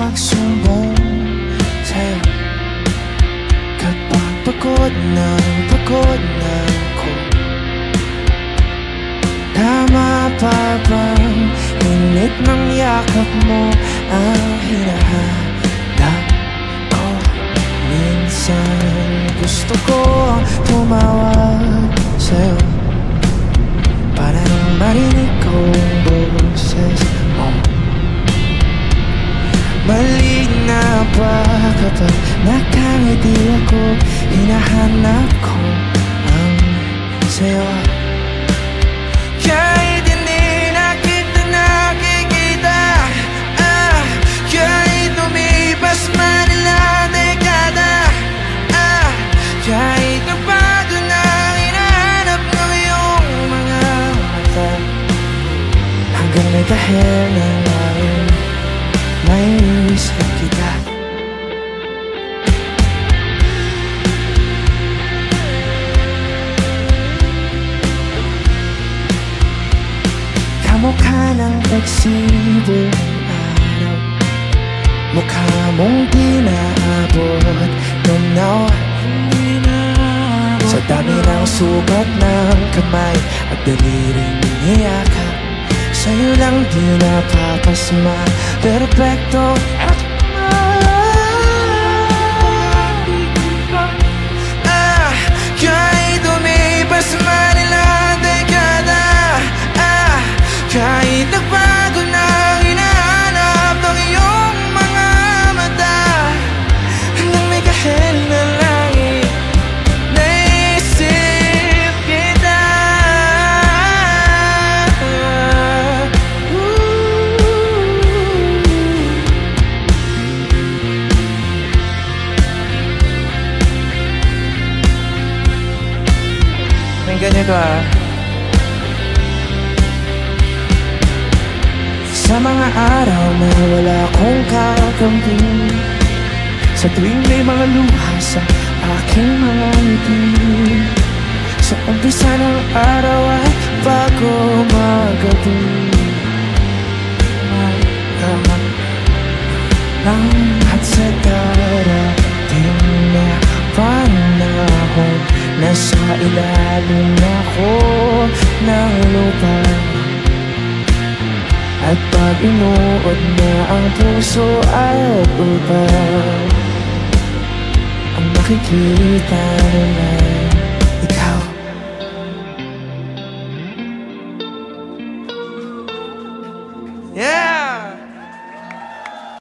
magsumbong sa'yo kapag pagod na ako. Tama pa bang init ng yakap mo ang hinahanap ko? Minsan gusto ko tumawag sa'yo para nang marinig ko ang boses mo. Mali na ba kapag nakangiti ako? Hinahanap ko ang sa'yo. Kahit hindi na kita nakikita, kahit lumipas man ilang dekada, kahit nagbago na hinahanap ng iyong mga mata, hanggang may dahil na ngayon may isip kita. Kamukha ng pagsibo ng araw, mukha mong di naabot tunaw. Sa dami ng sugat ng kamay at daliring niyakap, sa'yo lang di napapasma, perfecto at kahit lumipas man ilang dekada, kahit nagbago na ang hinahanap ng iyong mga mata, hanggang may kahel na langit, naisip kita. May ganito sa mga araw na wala akong kakampi, sa tuwing may mga luha sa aking mga ngiti, sa umpisa ng araw at bago magabi, at sa darating na panahon, nasa ilalim ako ng lupa, at pag inuod na ang puso ay upa, ang makikita naman